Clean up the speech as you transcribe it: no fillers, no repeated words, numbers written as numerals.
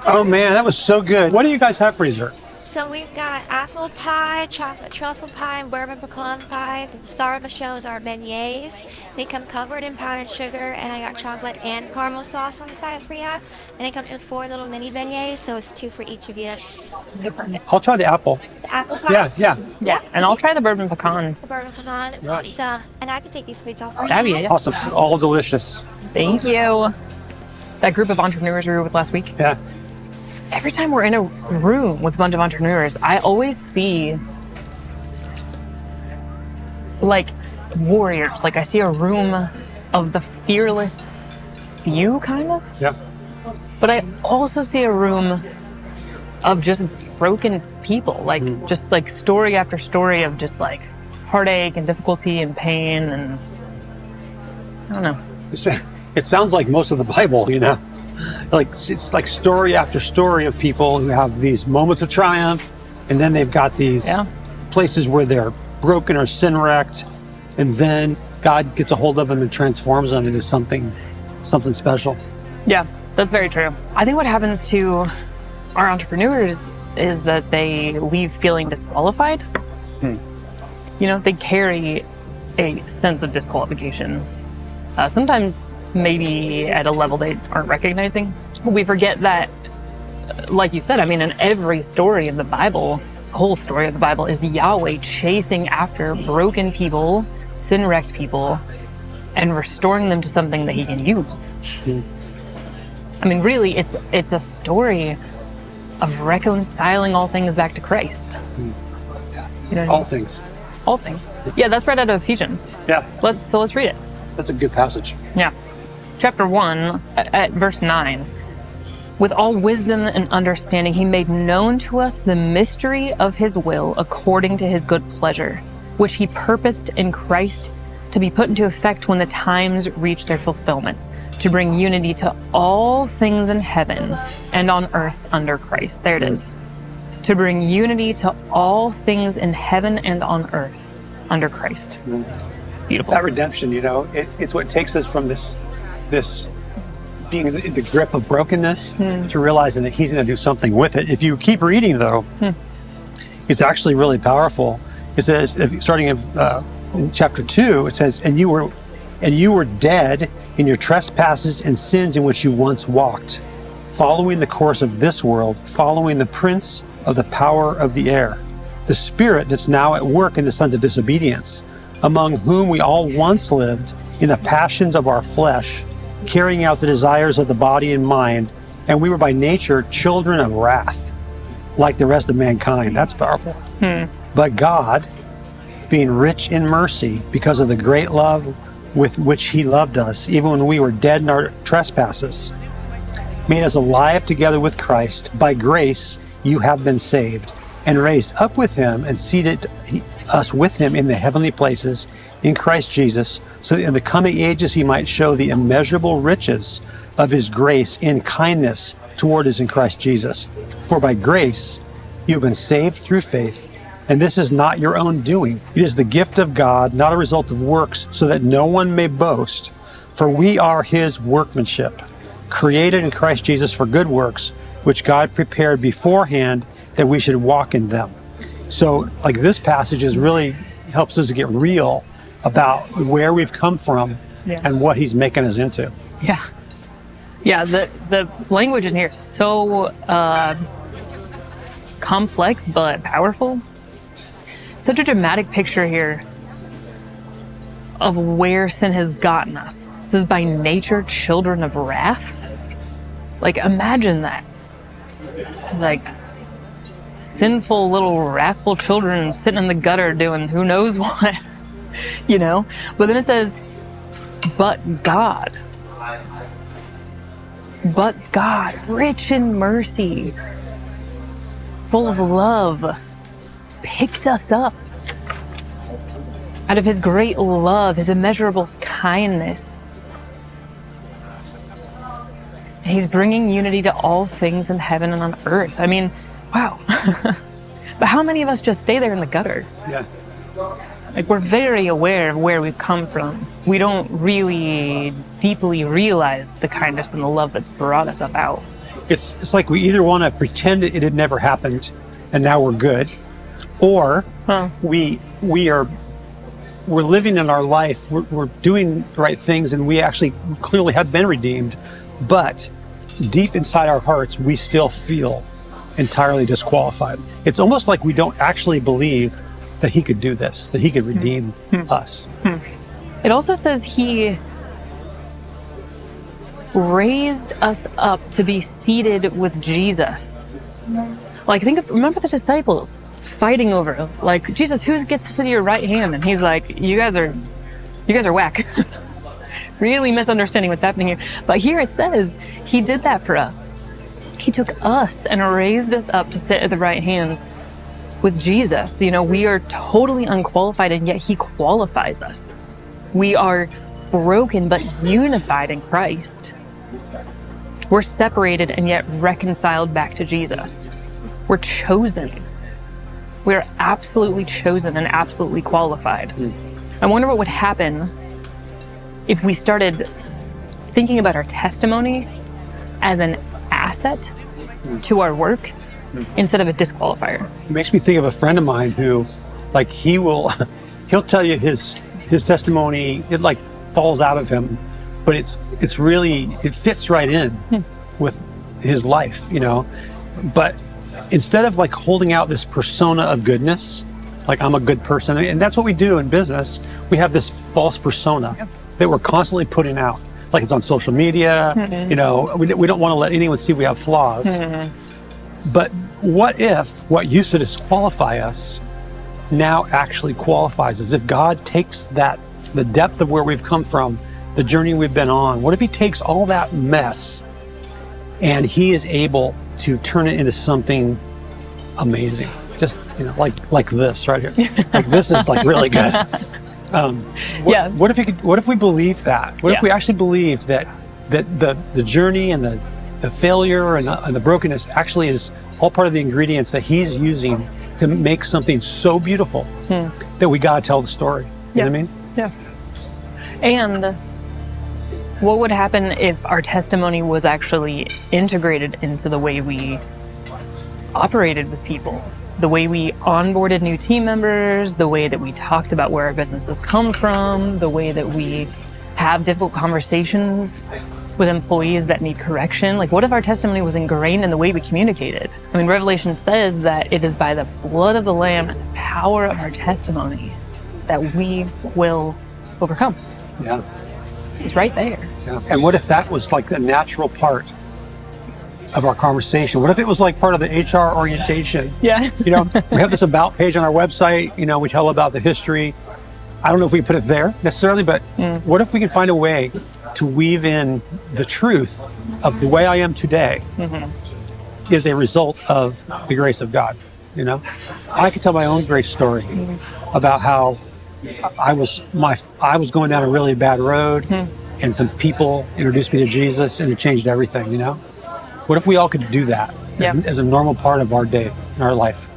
Oh man, that was so good. What do you guys have for dessert? So we've got apple pie, chocolate truffle pie, and bourbon pecan pie. The star of the show is our beignets. They come covered in powdered sugar, and I got chocolate and caramel sauce on the side for you. And they come in 4 little mini beignets, so it's 2 for each of you. I'll try the apple. The apple pie? Yeah, and I'll try the bourbon pecan. The bourbon pecan. It's Right. awesome. And I can take these sweets off for you. Fabulous. Awesome. All delicious. Thank you. That group of entrepreneurs we were with last week, Yeah. every time we're in a room with a bunch of entrepreneurs, I always see like warriors. Like I see a room of the fearless few, kind of. Yeah. But I also see a room of just broken people, like just like story after story of just like heartache and difficulty and pain and I don't know. It sounds like most of the Bible, you know? Like it's like story after story of people who have these moments of triumph, and then they've got these places where they're broken or sin wrecked, and then God gets a hold of them and transforms them into something special. Yeah, that's very true. I think what happens to our entrepreneurs is that they leave feeling disqualified. You know, they carry a sense of disqualification. Sometimes maybe at a level they aren't recognizing. We forget that, like you said, I mean, in every story of the Bible, the whole story of the Bible is Yahweh chasing after broken people, sin-wrecked people, and restoring them to something that he can use. I mean, really, it's a story of reconciling all things back to Christ. You know, All things. all things. Yeah, that's right out of Ephesians. Yeah. Let's read it. That's a good passage. Yeah. Chapter 1, at verse 9. With all wisdom and understanding, he made known to us the mystery of his will according to his good pleasure, which he purposed in Christ to be put into effect when the times reach their fulfillment, to bring unity to all things in heaven and on earth under Christ. There it is. To bring unity to all things in heaven and on earth under Christ. Beautiful. That redemption, you know, it's what takes us from this being in the grip of brokenness to realizing that he's going to do something with it. If you keep reading, though, it's actually really powerful. It says, starting in chapter 2, it says, and you were dead in your trespasses and sins in which you once walked, following the course of this world, following the prince of the power of the air, the spirit that's now at work in the sons of disobedience, among whom we all once lived in the passions of our flesh, carrying out the desires of the body and mind, and we were by nature children of wrath, like the rest of mankind. That's powerful. But God, being rich in mercy because of the great love with which he loved us, even when we were dead in our trespasses, made us alive together with Christ. By grace you have been saved, and raised up with him and seated us with him in the heavenly places in Christ Jesus, so that in the coming ages he might show the immeasurable riches of his grace in kindness toward us in Christ Jesus. For by grace you have been saved through faith, and this is not your own doing. It is the gift of God, not a result of works, so that no one may boast. For we are his workmanship, created in Christ Jesus for good works, which God prepared beforehand that we should walk in them. So like this passage is really helps us to get real about where we've come from and what he's making us into. Yeah, the language in here is so complex but powerful. Such a dramatic picture here of where sin has gotten us. It says, by nature, children of wrath. Like, imagine that. Like, sinful little wrathful children sitting in the gutter doing who knows what, you know? But then it says, but God, rich in mercy, full of love, picked us up out of his great love, his immeasurable kindness. He's bringing unity to all things in heaven and on earth. I mean, wow. But how many of us just stay there in the gutter? Yeah. Like, we're very aware of where we've come from. We don't really deeply realize the kindness and the love that's brought us up out. it's like we either want to pretend it had never happened and now we're good, or we're living in our life, we're doing the right things, and we actually clearly have been redeemed, but deep inside our hearts, we still feel entirely disqualified. It's almost like we don't actually believe that he could do this, that he could redeem us. It also says he raised us up to be seated with Jesus. Like, remember the disciples fighting over, like, Jesus, who gets to sit at your right hand? And he's like, you guys are whack. Really misunderstanding what's happening here. But here it says he did that for us. He took us and raised us up to sit at the right hand with Jesus. You know, we are totally unqualified, and yet he qualifies us. We are broken but unified in Christ. We're separated and yet reconciled back to Jesus. We're chosen. We're absolutely chosen and absolutely qualified. I wonder what would happen if we started thinking about our testimony as an asset to our work instead of a disqualifier. It makes me think of a friend of mine who, like, he'll tell you his testimony, it like falls out of him, but it fits right in with his life, you know. But instead of like holding out this persona of goodness, like I'm a good person, and that's what we do in business, we have this false persona that we're constantly putting out. Like it's on social media, you know, we don't want to let anyone see we have flaws. But what if what used to disqualify us now actually qualifies us? If God takes the depth of where we've come from, the journey we've been on, what if he takes all that mess and he is able to turn it into something amazing? Just, you know, like this right here. Like this is like really good. What if we believe that? What if we actually believe that the journey and the failure and the brokenness actually is all part of the ingredients that he's using to make something so beautiful that we got to tell the story. You know what I mean? Yeah. And what would happen if our testimony was actually integrated into the way we operated with people? The way we onboarded new team members, the way that we talked about where our businesses come from, the way that we have difficult conversations with employees that need correction. Like, what if our testimony was ingrained in the way we communicated? I mean, Revelation says that it is by the blood of the Lamb and the power of our testimony that we will overcome. Yeah. It's right there. Yeah. And what if that was like a natural part of our conversation? What if it was like part of the HR orientation? Yeah. You know, we have this about page on our website, you know, we tell about the history. I don't know if we can put it there necessarily, but what if we can find a way to weave in the truth of the way I am today is a result of the grace of God, you know? I could tell my own grace story about how I was going down a really bad road and some people introduced me to Jesus and it changed everything, you know? What if we all could do that as a normal part of our day and our life?